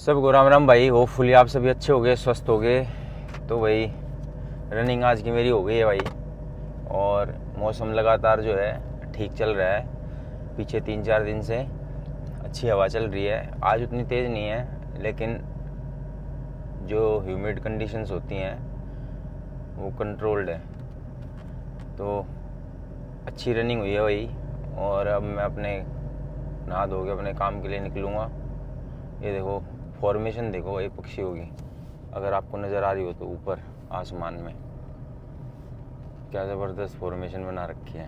सबको राम राम भाई। होपफुली आप सभी अच्छे हो गए, स्वस्थ हो गए। तो भाई रनिंग आज की मेरी हो गई है भाई। और मौसम लगातार जो है ठीक चल रहा है। पीछे 3-4 दिन से अच्छी हवा चल रही है। आज उतनी तेज़ नहीं है, लेकिन जो ह्यूमिड कंडीशंस होती हैं वो कंट्रोल्ड है। तो अच्छी रनिंग हुई है भाई। और अब मैं अपने नहा धो के अपने काम के लिए निकलूँगा। ये देखो फॉर्मेशन देखो एक पक्षी होगी, अगर आपको नज़र आ रही हो तो ऊपर आसमान में क्या ज़बरदस्त फॉर्मेशन बना रखी है।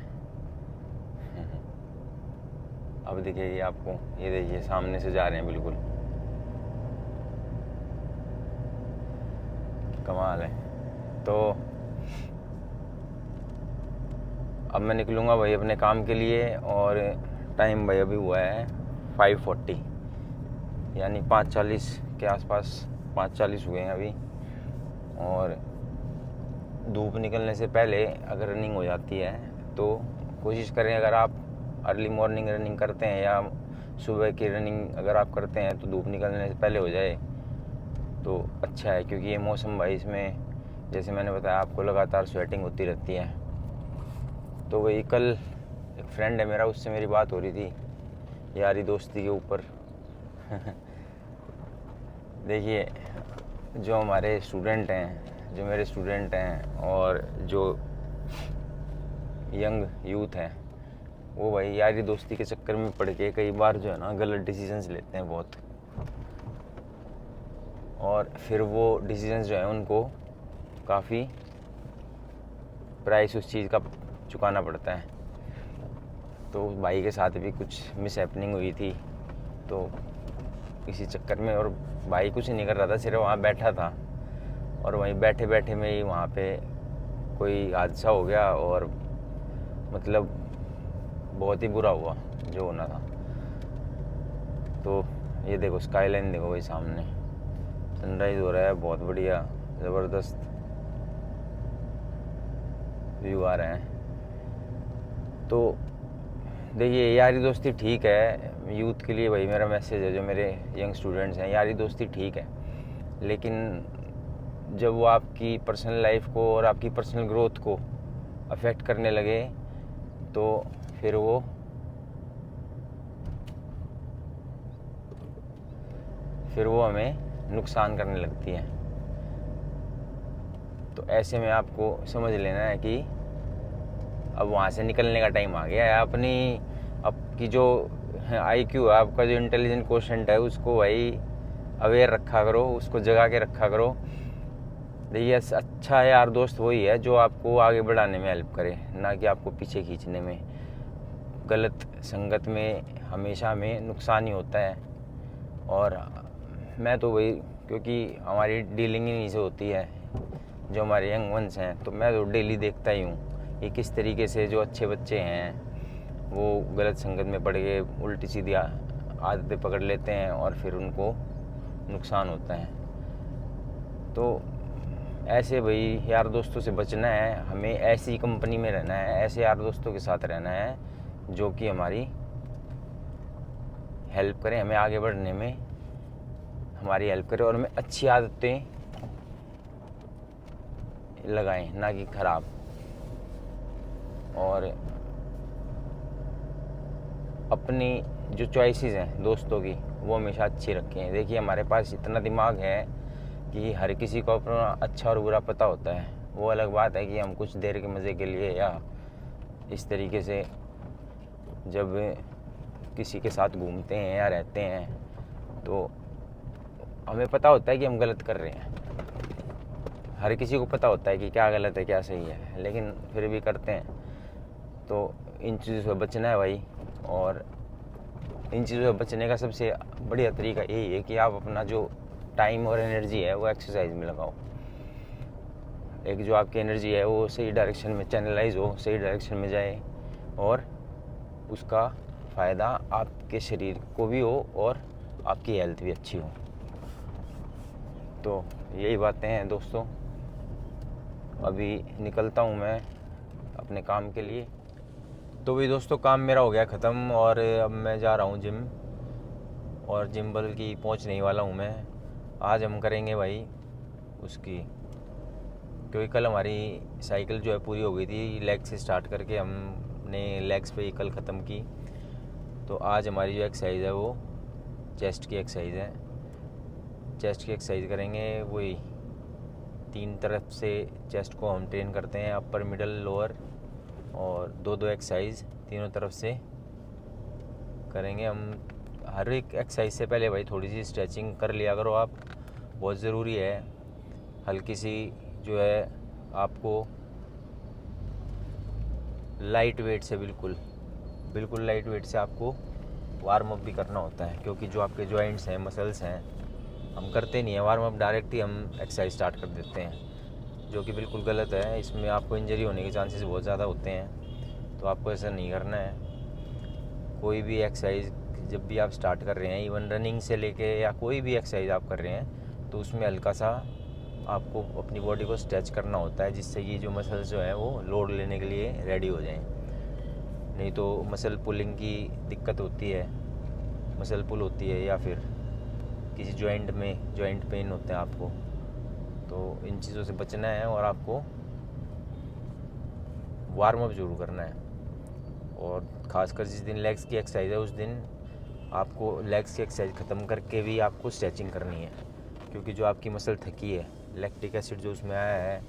अब दिखेगी आपको, ये देखिए सामने से जा रहे हैं, बिल्कुल कमाल है। तो अब मैं निकलूँगा भाई अपने काम के लिए। और टाइम भाई अभी हुआ है 5:40, यानी 5:40 के आसपास, 5:40 हुए हैं अभी। और धूप निकलने से पहले अगर रनिंग हो जाती है तो कोशिश करें, अगर आप अर्ली मॉर्निंग रनिंग करते हैं या सुबह की रनिंग अगर आप करते हैं तो धूप निकलने से पहले हो जाए तो अच्छा है। क्योंकि ये मौसम भाई, इसमें जैसे मैंने बताया आपको, लगातार स्वेटिंग होती रहती है। तो वही कल एक फ्रेंड है मेरा, उससे मेरी बात हो रही थी यारी दोस्ती के ऊपर। देखिए जो हमारे स्टूडेंट हैं, जो मेरे स्टूडेंट हैं और जो यंग यूथ हैं, वो भाई यारी दोस्ती के चक्कर में पड़ के कई बार जो है ना गलत डिसीजंस लेते हैं बहुत। और फिर वो डिसीजंस जो है उनको काफ़ी प्राइस उस चीज़ का चुकाना पड़ता है। तो भाई के साथ भी कुछ मिस हैपनिंग हुई थी, तो इसी चक्कर में। और भाई कुछ नहीं कर रहा था, सिर्फ वहाँ बैठा था। और वहीं बैठे बैठे में ही वहाँ पे कोई हादसा हो गया, और मतलब बहुत ही बुरा हुआ जो होना था। तो ये देखो स्काईलाइन देखो भाई, सामने सनराइज़ हो रहा है, बहुत बढ़िया ज़बरदस्त व्यू आ रहे हैं। तो देखिए यारी दोस्ती ठीक है, यूथ के लिए भाई मेरा मैसेज है, जो मेरे यंग स्टूडेंट्स हैं, यारी दोस्ती ठीक है, लेकिन जब वो आपकी पर्सनल लाइफ को और आपकी पर्सनल ग्रोथ को अफेक्ट करने लगे तो फिर वो हमें नुकसान करने लगती है। तो ऐसे में आपको समझ लेना है कि अब वहाँ से निकलने का टाइम आ गया है। आपकी जो IQ है, आपका जो इंटेलिजेंट कोशेंट है, उसको भाई अवेयर रखा करो, उसको जगा के रखा करो। देखिए अच्छा यार दोस्त वही है जो आपको आगे बढ़ाने में हेल्प करे, ना कि आपको पीछे खींचने में। गलत संगत में हमेशा हमें नुकसान ही होता है। और मैं तो वही, क्योंकि हमारी डीलिंग ही नहीं से होती है जो हमारे यंग वंस हैं, तो मैं तो डेली देखता ही हूँ कि किस तरीके से जो अच्छे बच्चे हैं वो गलत संगत में पड़ के उल्टी सीधी आदतें पकड़ लेते हैं और फिर उनको नुकसान होता है। तो ऐसे भाई यार दोस्तों से बचना है हमें, ऐसी कंपनी में रहना है, ऐसे यार दोस्तों के साथ रहना है जो कि हमारी हेल्प करें, हमें आगे बढ़ने में हमारी हेल्प करें, और हमें अच्छी आदतें लगाएं, ना कि ख़राब। और अपनी जो चॉइसेस हैं दोस्तों की वो हमेशा अच्छी रखें। देखिए हमारे पास इतना दिमाग है कि हर किसी को अपना अच्छा और बुरा पता होता है। वो अलग बात है कि हम कुछ देर के मज़े के लिए या इस तरीके से जब किसी के साथ घूमते हैं या रहते हैं तो हमें पता होता है कि हम गलत कर रहे हैं। हर किसी को पता होता है कि क्या गलत है क्या सही है, लेकिन फिर भी करते हैं। तो इन चीज़ों से बचना है भाई। और इन चीज़ों से बचने का सबसे बढ़िया तरीका यही है कि आप अपना जो टाइम और एनर्जी है वो एक्सरसाइज में लगाओ। एक जो आपकी एनर्जी है वो सही डायरेक्शन में चैनलाइज हो, सही डायरेक्शन में जाए, और उसका फ़ायदा आपके शरीर को भी हो और आपकी हेल्थ भी अच्छी हो। तो यही बातें हैं दोस्तों। अभी निकलता हूँ मैं अपने काम के लिए। तो भी दोस्तों काम मेरा हो गया ख़त्म और अब मैं जा रहा हूँ जिम। और जिम्बल की पहुंचने ही वाला हूँ मैं। आज हम करेंगे भाई उसकी, क्योंकि कल हमारी साइकिल जो है पूरी हो गई थी, लेग से स्टार्ट करके हमने लेग्स पे ही कल ख़त्म की। तो आज हमारी जो एक्सरसाइज है वो चेस्ट की एक्सरसाइज है। चेस्ट की एक्सरसाइज करेंगे, वही 3 तरफ से चेस्ट को हम ट्रेन करते हैं, अपर मिडल लोअर, और 2-2 एक्सरसाइज तीनों तरफ से करेंगे हम। हर एक एक्सरसाइज से पहले भाई थोड़ी सी स्ट्रेचिंग कर लिया करो आप, बहुत ज़रूरी है। हल्की सी जो है आपको लाइट वेट से, बिल्कुल लाइट वेट से आपको वार्म अप भी करना होता है, क्योंकि जो आपके जॉइंट्स हैं, मसल्स हैं, हम करते नहीं हैं वार्म अप, डायरेक्ट ही हम एक्सरसाइज स्टार्ट कर देते हैं, जो कि बिल्कुल गलत है। इसमें आपको इंजरी होने के चांसेस बहुत ज़्यादा होते हैं, तो आपको ऐसा नहीं करना है। कोई भी एक्सरसाइज जब भी आप स्टार्ट कर रहे हैं, इवन रनिंग से लेके या कोई भी एक्सरसाइज आप कर रहे हैं, तो उसमें हल्का सा आपको अपनी बॉडी को स्ट्रेच करना होता है, जिससे कि जो मसल्स जो हैं वो लोड लेने के लिए रेडी हो जाएं। नहीं तो मसल पुलिंग की दिक्कत होती है, मसल पुल होती है, या फिर किसी जॉइंट पेन होते हैं आपको। तो इन चीज़ों से बचना है और आपको वार्म अप जरूर करना है। और ख़ासकर जिस दिन लेग्स की एक्सरसाइज है, उस दिन आपको लेग्स की एक्सरसाइज ख़त्म करके भी आपको स्ट्रेचिंग करनी है, क्योंकि जो आपकी मसल थकी है, लैक्टिक एसिड जो उसमें आया है,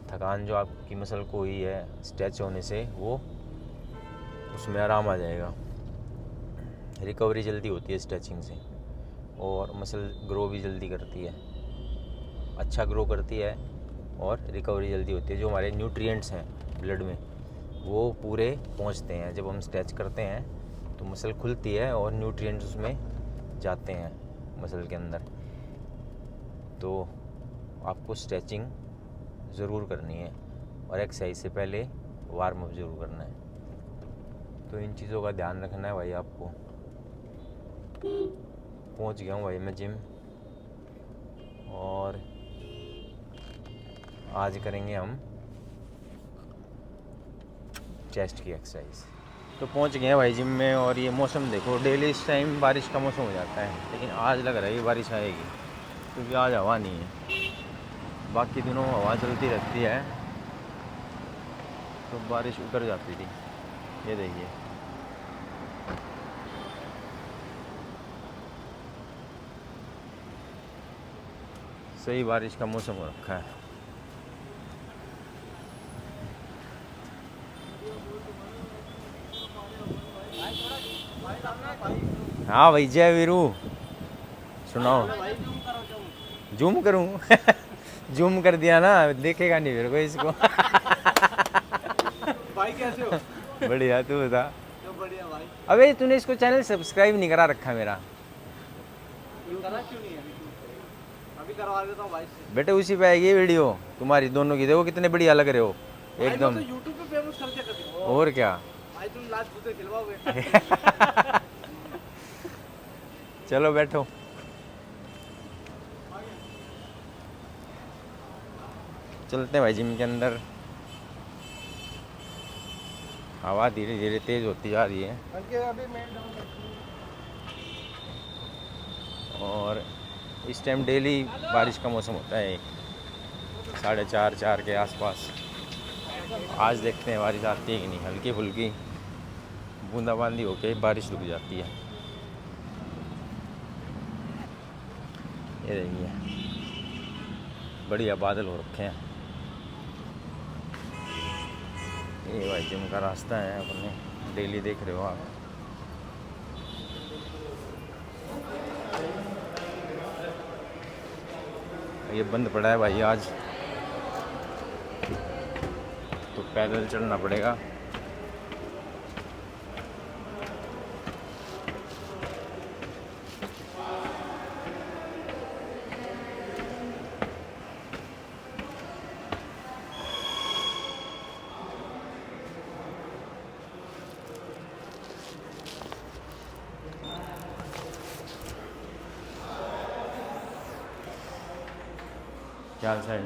थकान जो आपकी मसल को हुई है स्ट्रेच होने से, वो उसमें आराम आ जाएगा। रिकवरी जल्दी होती है स्ट्रेचिंग से, और मसल ग्रो भी जल्दी करती है, अच्छा ग्रो करती है, और रिकवरी जल्दी होती है। जो हमारे न्यूट्रिएंट्स हैं ब्लड में, वो पूरे पहुंचते हैं। जब हम स्ट्रेच करते हैं तो मसल खुलती है और न्यूट्रिएंट्स उसमें जाते हैं मसल के अंदर। तो आपको स्ट्रेचिंग ज़रूर करनी है, और एक्सरसाइज से पहले वार्म अप ज़रूर करना है। तो इन चीज़ों का ध्यान रखना है भाई आपको। पहुंच गया हूँ भाई मैं जिम, और आज करेंगे हम चेस्ट की एक्सरसाइज। तो पहुंच गए हैं भाई जिम में, और ये मौसम देखो, डेली इस टाइम बारिश का मौसम हो जाता है, लेकिन आज लग रहा है कि बारिश आएगी, क्योंकि आज हवा नहीं है। बाकी दिनों हवा चलती रहती है तो बारिश उतर जाती थी। ये देखिए, सही बारिश का मौसम हो रखा है। हाँ भाई, जय वीरू, सुनाओ। जूम करूं? जूम कर दिया ना, देखेगा नहीं मेरे को इसको। भाई कैसे हो? बढ़िया, तू बता। बढ़िया भाई। अबे तूने इसको चैनल सब्सक्राइब नहीं करा रखा मेरा। करा क्यों नहीं है? अभी करवा देता हूँ भाई से। बेटे उसी पे आएगी वीडियो तुम्हारी दोनों की, देखो कितने बढ़िया लग रहे हो एकदम। तो YouTube पे फेमस कर दिया कभी। और क्या भाई तुम लास्ट जूते खिलवाओगे। चलो बैठो। चलते हैं भाई जिम के अंदर। हवा धीरे धीरे तेज होती जा रही है, और इस टाइम डेली बारिश का मौसम होता है 4:30-4 के आसपास। आज देखते हैं बारिश आती है कि नहीं। हल्की फुल्की बूंदाबांदी होके बारिश रुक जाती है। ये देखिए, बढ़िया बादल हो रखे हैं। ये भाई जिम का रास्ता है, अपने डेली देख रहे हो आप। ये बंद पड़ा है भाई आज, तो पैदल चलना पड़ेगा। क्या साइड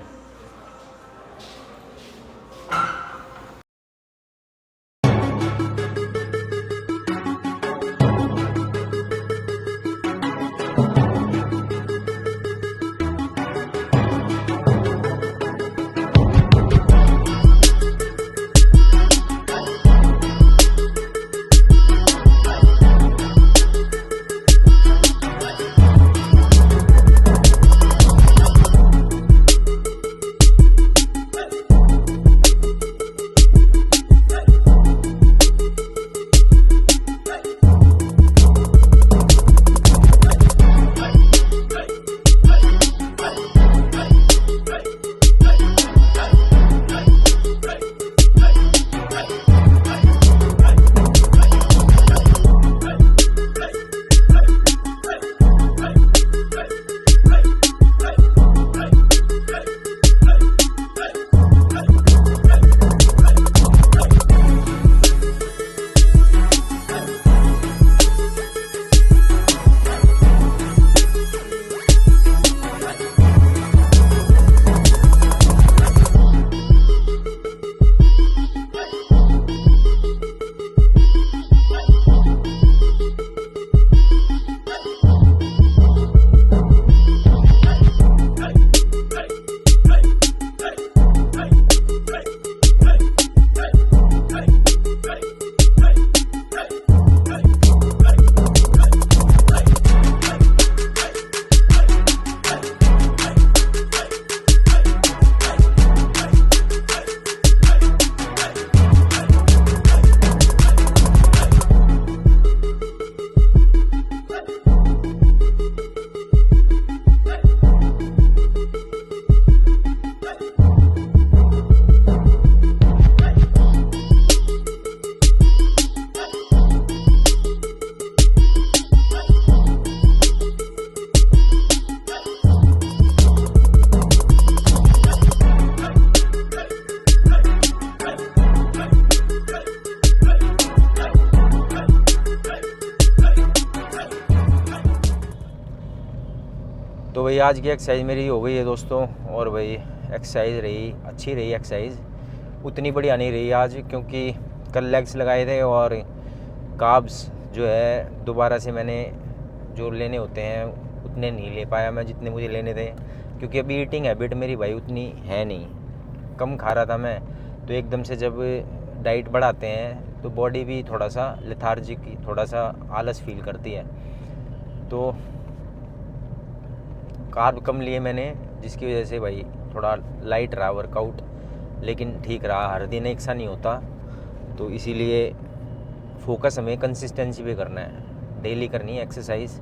तो भाई आज की एक्सरसाइज मेरी हो गई है दोस्तों, और भाई एक्सरसाइज रही अच्छी रही, एक्सरसाइज उतनी बढ़िया नहीं रही आज, क्योंकि कल लेग्स लगाए थे और कार्ब्स जो है दोबारा से मैंने जो लेने होते हैं उतने नहीं ले पाया मैं जितने मुझे लेने थे, क्योंकि अभी ईटिंग हैबिट मेरी भाई उतनी है नहीं, कम खा रहा था मैं। तो एकदम से जब डाइट बढ़ाते हैं तो बॉडी भी थोड़ा सा लेथार्जिक, थोड़ा सा आलस फील करती है। तो कार्ब कम लिए मैंने, जिसकी वजह से भाई थोड़ा लाइट रहा वर्कआउट, लेकिन ठीक रहा। हर दिन एक सा नहीं होता, तो इसीलिए फोकस हमें कंसिस्टेंसी पे करना है, डेली करनी है एक्सरसाइज।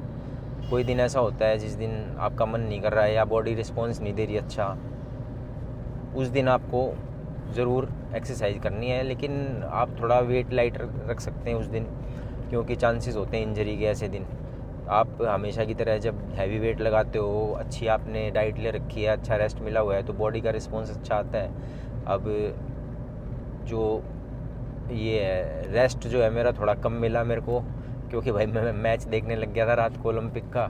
कोई दिन ऐसा होता है जिस दिन आपका मन नहीं कर रहा है या बॉडी रिस्पॉन्स नहीं दे रही अच्छा, उस दिन आपको ज़रूर एक्सरसाइज करनी है, लेकिन आप थोड़ा वेट लाइट रख सकते हैं उस दिन, क्योंकि चांसेस होते हैं इंजरी के ऐसे दिन। आप हमेशा की तरह जब हैवी वेट लगाते हो, अच्छी आपने डाइट ले रखी है, अच्छा रेस्ट मिला हुआ है, तो बॉडी का रिस्पॉन्स अच्छा आता है। अब जो ये है रेस्ट जो है मेरा थोड़ा कम मिला मेरे को, क्योंकि भाई मैं मैच देखने लग गया था रात को ओलंपिक का।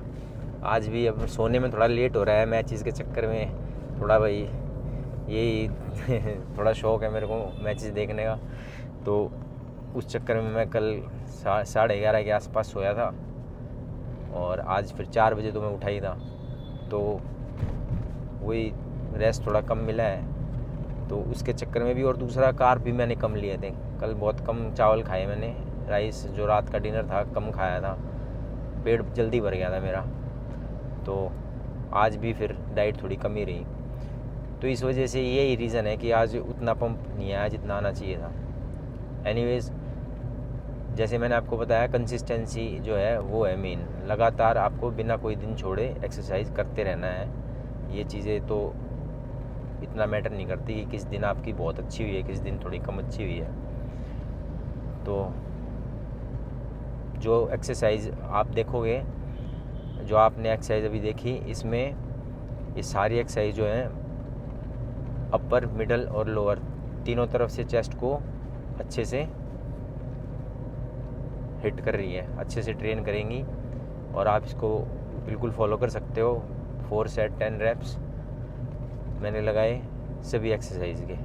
आज भी अब सोने में थोड़ा लेट हो रहा है मैचेस के चक्कर में, थोड़ा भाई यही थोड़ा शौक़ है मेरे को मैचेस देखने का। तो उस चक्कर में मैं कल 11:30 के आसपास सोया था, और आज फिर 4 बजे तो मैं उठा ही था। तो वही रेस्ट थोड़ा कम मिला है, तो उसके चक्कर में भी। और दूसरा कार्ब भी मैंने कम लिए थे कल, बहुत कम चावल खाए मैंने, राइस जो रात का डिनर था कम खाया था, पेट जल्दी भर गया था मेरा। तो आज भी फिर डाइट थोड़ी कम ही रही, तो इस वजह से यही रीज़न है कि आज उतना पंप नहीं आया जितना आना चाहिए था। एनीवेज़, जैसे मैंने आपको बताया, कंसिस्टेंसी जो है वो है मेन। लगातार आपको बिना कोई दिन छोड़े एक्सरसाइज करते रहना है। ये चीज़ें तो इतना मैटर नहीं करती कि किस दिन आपकी बहुत अच्छी हुई है, किस दिन थोड़ी कम अच्छी हुई है। तो जो एक्सरसाइज आप देखोगे, जो आपने एक्सरसाइज अभी देखी, इसमें ये सारी एक्सरसाइज जो हैं अपर, मिडल और लोअर तीनों तरफ से चेस्ट को अच्छे से हिट कर रही है, अच्छे से ट्रेन करेंगी। और आप इसको बिल्कुल फॉलो कर सकते हो। 4 सेट 10 रेप्स मैंने लगाए सभी एक्सरसाइज के।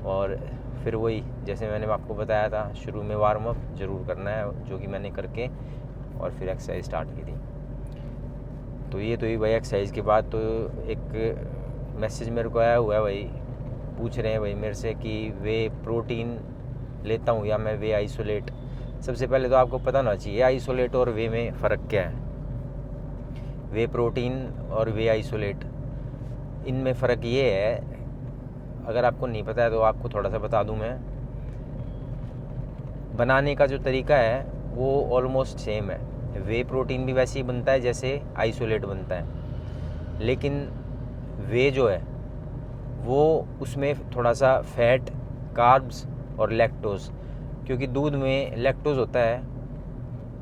और फिर वही जैसे मैंने आपको बताया था, शुरू में वार्म अप ज़रूर करना है, जो कि मैंने करके और फिर एक्सरसाइज स्टार्ट की थी। तो ये तो ही भाई एक्सरसाइज के बाद। तो एक मैसेज मेरे को आया हुआ है भाई, पूछ रहे हैं भाई मेरे से कि वे प्रोटीन लेता हूँ या मैं वे आइसोलेट। सबसे पहले तो आपको पता होना चाहिए आइसोलेट और वे में फ़र्क क्या है। वे प्रोटीन और वे आइसोलेट, इनमें फ़र्क ये है, अगर आपको नहीं पता है तो आपको थोड़ा सा बता दूं मैं। बनाने का जो तरीका है वो ऑलमोस्ट सेम है। वे प्रोटीन भी वैसे ही बनता है जैसे आइसोलेट बनता है, लेकिन वे जो है वो उसमें थोड़ा सा फैट, कार्ब्स और लैक्टोज, क्योंकि दूध में लैक्टोज होता है,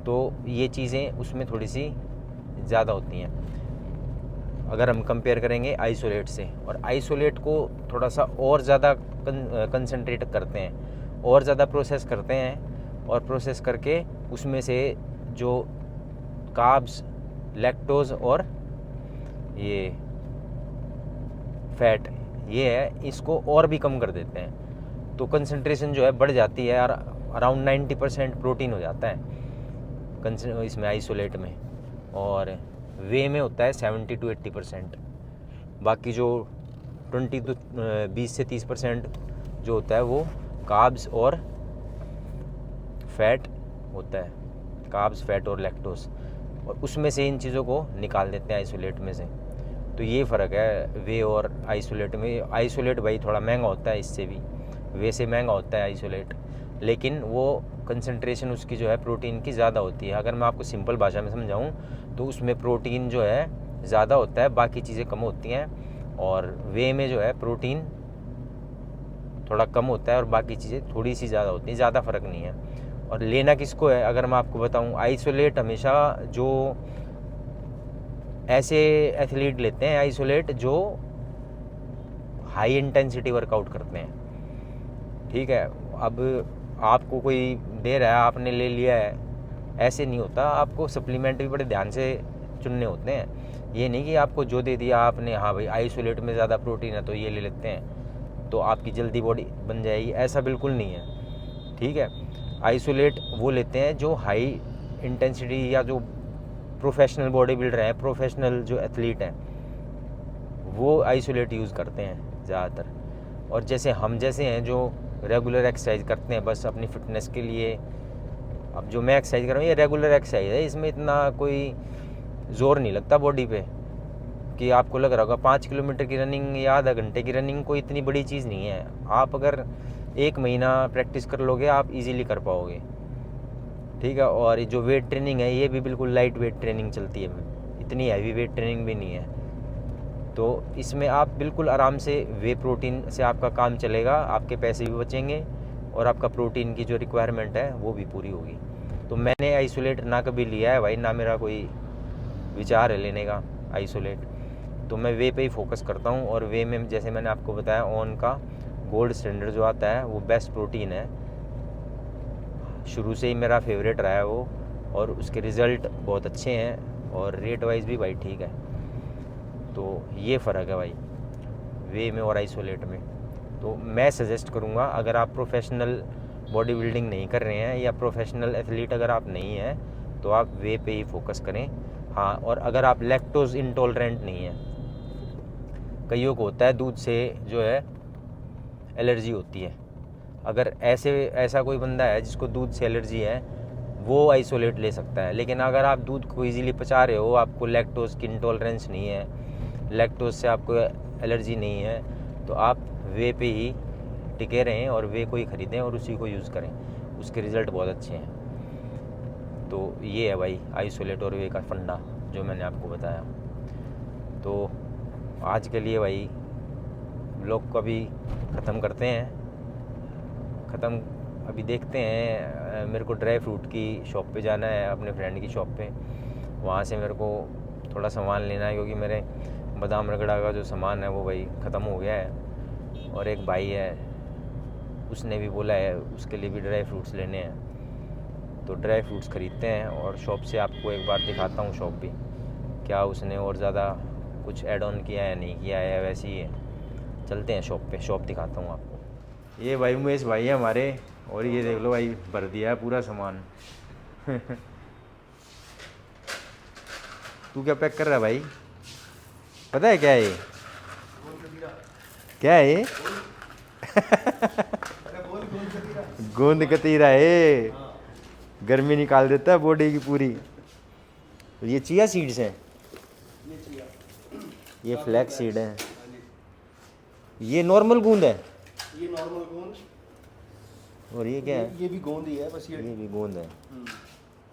तो ये चीज़ें उसमें थोड़ी सी ज़्यादा होती हैं अगर हम कंपेयर करेंगे आइसोलेट से। और आइसोलेट को थोड़ा सा और ज़्यादा कंसंट्रेट करते हैं, और ज़्यादा प्रोसेस करते हैं, और प्रोसेस करके उसमें से जो कार्ब्स, लैक्टोज और ये फैट, ये है, इसको और भी कम कर देते हैं। तो कंसंट्रेशन जो है बढ़ जाती है, और अराउंड 90% प्रोटीन हो जाता है इसमें आइसोलेट में, और वे में होता है 70 to 80%। बाकी जो 20 से 30% जो होता है वो कार्ब्स और फैट होता है, कार्ब्स, फैट और लैक्टोज, और उसमें से इन चीज़ों को निकाल देते हैं आइसोलेट में से। तो ये फ़र्क है वे और आइसोलेट में। आइसोलेट भाई थोड़ा महंगा होता है, इससे भी वे से महंगा होता है आइसोलेट, लेकिन वो कंसंट्रेशन उसकी जो है प्रोटीन की ज़्यादा होती है। अगर मैं आपको सिंपल भाषा में समझाऊं तो उसमें प्रोटीन जो है ज़्यादा होता है, बाकी चीज़ें कम होती हैं, और वे में जो है प्रोटीन थोड़ा कम होता है और बाकी चीज़ें थोड़ी सी ज़्यादा होती हैं, ज़्यादा फ़र्क नहीं है। और लेना किसको है, अगर मैं आपको बताऊं, आइसोलेट हमेशा जो ऐसे एथलीट लेते हैं आइसोलेट जो हाई इंटेंसिटी वर्कआउट करते हैं, ठीक है। अब आपको कोई दे रहा है, आपने ले लिया है, ऐसे नहीं होता। आपको सप्लीमेंट भी बड़े ध्यान से चुनने होते हैं। ये नहीं कि आपको जो दे दिया आपने, हाँ भाई आइसोलेट में ज़्यादा प्रोटीन है तो ये ले लेते हैं तो आपकी जल्दी बॉडी बन जाएगी, ऐसा बिल्कुल नहीं है। ठीक है, आइसोलेट वो लेते हैं जो हाई इंटेंसिटी या जो प्रोफेशनल बॉडी बिल्डर हैं, प्रोफेशनल जो एथलीट हैं, वो आइसोलेट यूज़ करते हैं ज़्यादातर। और जैसे हम जैसे हैं जो रेगुलर एक्सरसाइज करते हैं बस अपनी फिटनेस के लिए, अब जो मैं एक्सरसाइज कर रहा हूँ ये रेगुलर एक्सरसाइज है, इसमें इतना कोई ज़ोर नहीं लगता बॉडी पे कि आपको लग रहा होगा 5 किलोमीटर की रनिंग या आधा घंटे की रनिंग कोई इतनी बड़ी चीज़ नहीं है। आप अगर 1 महीना प्रैक्टिस कर लोगे आप इजीली कर पाओगे। ठीक है, और जो वेट ट्रेनिंग है ये भी बिल्कुल लाइट वेट ट्रेनिंग चलती है, इतनी हैवी वेट ट्रेनिंग भी नहीं है। तो इसमें आप बिल्कुल आराम से वे प्रोटीन से आपका काम चलेगा, आपके पैसे भी बचेंगे और आपका प्रोटीन की जो रिक्वायरमेंट है वो भी पूरी होगी। तो मैंने आइसोलेट ना कभी लिया है भाई, ना मेरा कोई विचार है लेने का आइसोलेट। तो मैं वे पे ही फोकस करता हूँ, और वे में जैसे मैंने आपको बताया ऑन का गोल्ड स्टैंडर्ड जो आता है वो बेस्ट प्रोटीन है, शुरू से ही मेरा फेवरेट रहा है वो, और उसके रिज़ल्ट बहुत अच्छे हैं और रेट वाइज भी भाई ठीक है। तो ये फ़र्क है भाई वे में और आइसोलेट में। तो मैं सजेस्ट करूँगा अगर आप प्रोफेशनल बॉडी बिल्डिंग नहीं कर रहे हैं या प्रोफेशनल एथलीट अगर आप नहीं हैं तो आप वे पे ही फोकस करें। हाँ, और अगर आप लैक्टोज इंटॉलरेंट नहीं हैं, कईयों को होता है दूध से जो है एलर्जी होती है, अगर ऐसा कोई बंदा है जिसको दूध से एलर्जी है वो आइसोलेट ले सकता है। लेकिन अगर आप दूध को ईज़िली पचा रहे हो, आपको लैक्टोज की इंटॉलरेंस नहीं है, लैक्टोज से आपको एलर्जी नहीं है, तो आप वे पे ही टिके रहें और वे को ही ख़रीदें और उसी को यूज़ करें, उसके रिज़ल्ट बहुत अच्छे हैं। तो ये है भाई आइसोलेट और वे का फंडा जो मैंने आपको बताया। तो आज के लिए भाई ब्लॉग को अभी ख़त्म करते हैं, अभी देखते हैं। मेरे को ड्राई फ्रूट की शॉप पे जाना है, अपने फ्रेंड की शॉप पे, वहाँ से मेरे को थोड़ा सामान लेना है क्योंकि मेरे बादाम रगड़ा का जो सामान है वो भाई ख़त्म हो गया है। और एक भाई है उसने भी बोला है उसके लिए भी ड्राई फ्रूट्स लेने हैं, तो ड्राई फ्रूट्स ख़रीदते हैं। और शॉप से आपको एक बार दिखाता हूँ शॉप भी, क्या उसने और ज़्यादा कुछ ऐड ऑन किया है नहीं किया है, वैसे ही है। चलते हैं शॉप पे, शॉप दिखाता हूँ आपको। ये भाई उमेश भाई है हमारे, और ये देख लो भाई भर दिया है पूरा सामान। तू क्या पैक कर रहा है भाई? पता है क्या है ये? क्या है ये? गोंद कतीरा है, गर्मी निकाल देता है बॉडी की पूरी। ये चिया सीड्स हैं, ये फ्लैक्स सीड है, ये नॉर्मल गोंद है, ये नॉर्मल गोंद, और ये क्या है? ये भी गोंद ही है बस, ये भी गोंद है।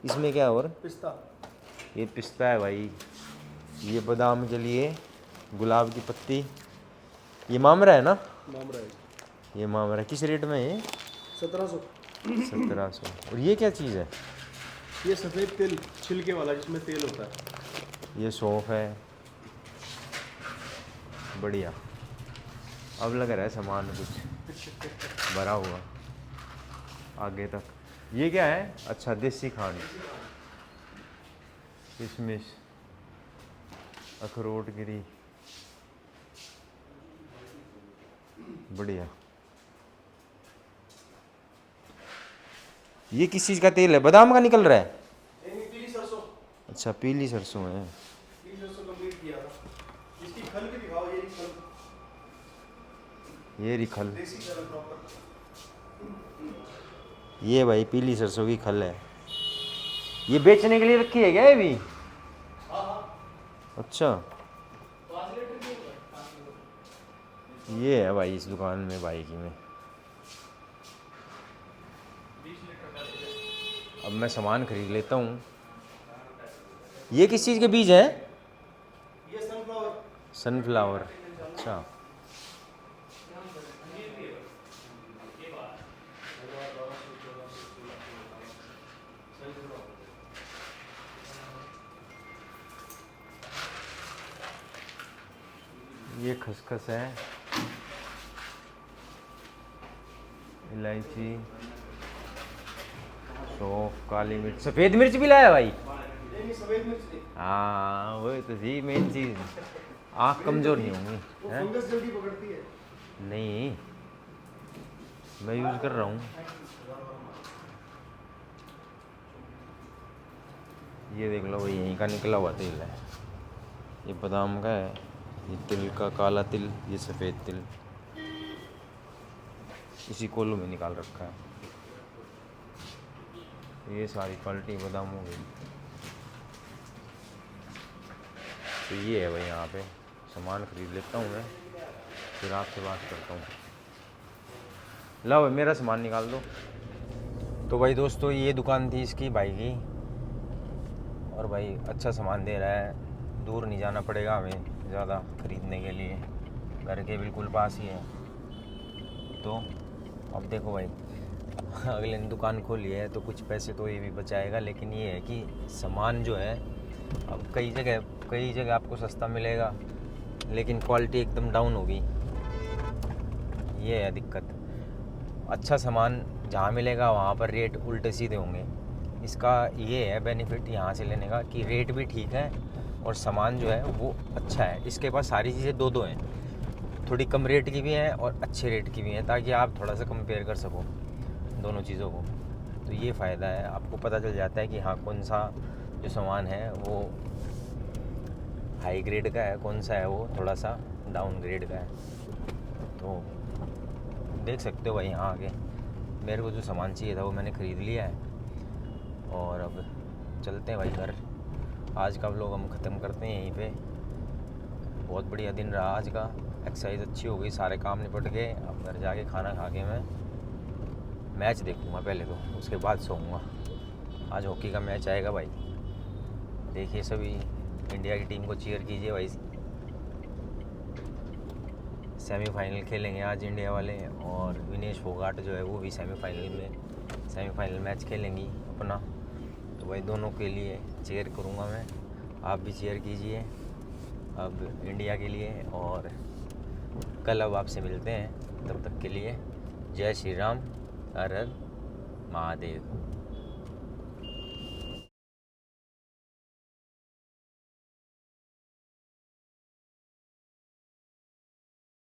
इसमें क्या है? और पिस्ता, ये पिस्ता है भाई, ये बादाम के लिए गुलाब की पत्ती, ये मामरा है ना? मामरा है, ये मामरा किस रेट में है ये? 1700। 1700। और ये क्या चीज़ है? ये सफ़ेद तेल छिलके वाला जिसमें तेल होता है। ये सौंफ है, बढ़िया। अब लग रहा है सामान कुछ भरा हुआ आगे तक। ये क्या है? अच्छा, देसी खांड, किशमिश, अखरोट गिरी, बढ़िया। ये किस चीज़ का तेल है? बादाम का निकल रहा है? पीली सरसों, अच्छा, पीली सरसों है। पीली सरसों कंप्लीट किया था। इसकी खल भी दिखाओ, ये खल, ये रिखल, देसी खल प्रॉपर। ये भाई पीली सरसों की खल है। ये बेचने के लिए रखी है क्या ये भी? अच्छा, 5 लीटर की होगा, 5 लीटर। ये है भाई इस दुकान में, भाई की में। 20 लीटर का है। अब मैं सामान खरीद लेता हूँ। ये किस चीज़ के बीज हैं? ये सनफ्लावर, सनफ्लावर। अच्छा, ये खसखस है, इलायची, सौंफ, काली मिर्च, सफ़ेद मिर्च भी लाया भाई। नहीं सफ़ेद मिर्च नहीं। हाँ वही तो थी मेन चीज़, आँख कमज़ोर नहीं होंगी वो हैं? फंगस जल्दी पकड़ती है। नहीं, मैं यूज़ कर रहा हूँ। ये देख लो भाई, यहीं का निकला हुआ तेल है। ये बादाम का है, ये तिल का, काला तिल, ये सफ़ेद तिल, इसी कोल्हू में निकाल रखा है। ये सारी क्वालिटी बादाम हो गई। तो ये है भाई, यहाँ पे सामान ख़रीद लेता हूँ मैं, फिर आपसे बात करता हूँ। लो भाई मेरा सामान निकाल दो। तो भाई दोस्तों, ये दुकान थी इसकी भाई की, और भाई अच्छा सामान दे रहा है, दूर नहीं जाना पड़ेगा हमें ज़्यादा ख़रीदने के लिए, घर के बिल्कुल पास ही है। तो अब देखो भाई, अगले ने दुकान खोली है तो कुछ पैसे तो ये भी बचाएगा, लेकिन ये है कि सामान जो है अब कई जगह आपको सस्ता मिलेगा, लेकिन क्वालिटी एकदम डाउन होगी। ये है दिक्कत। अच्छा सामान जहाँ मिलेगा वहाँ पर रेट उल्टे सीधे होंगे। इसका ये है बेनिफिट यहाँ से लेने का कि रेट भी ठीक है और सामान जो है वो अच्छा है। इसके पास सारी चीज़ें दो हैं, थोड़ी कम रेट की भी हैं और अच्छे रेट की भी हैं, ताकि आप थोड़ा सा कंपेयर कर सको दोनों चीज़ों को। तो ये फ़ायदा है, आपको पता चल जाता है कि हाँ कौन सा जो सामान है वो हाई ग्रेड का है, कौन सा है वो थोड़ा सा डाउन ग्रेड का है। तो देख सकते हो भाई, यहाँ आगे मेरे को जो सामान चाहिए था वो मैंने ख़रीद लिया है, और अब चलते हैं भाई घर। आज का व्लॉग हम ख़त्म करते हैं यहीं पे। बहुत बढ़िया दिन रहा आज का, एक्सरसाइज अच्छी हो गई, सारे काम निपट गए। अब घर जाके खाना खा के मैं मैच देखूँगा पहले, तो उसके बाद सोऊंगा। आज हॉकी का मैच आएगा भाई, देखिए सभी इंडिया की टीम को चीयर कीजिए भाई। सेमीफाइनल खेलेंगे आज इंडिया वाले, और विनेश फोगाट जो है वो भी सेमीफाइनल मैच खेलेंगी अपना। तो भाई दोनों के लिए चीयर करूँगा मैं, आप भी चीयर कीजिए अब इंडिया के लिए। और कल अब आपसे मिलते हैं, तब तक के लिए जय श्री राम, हर हर महादेव।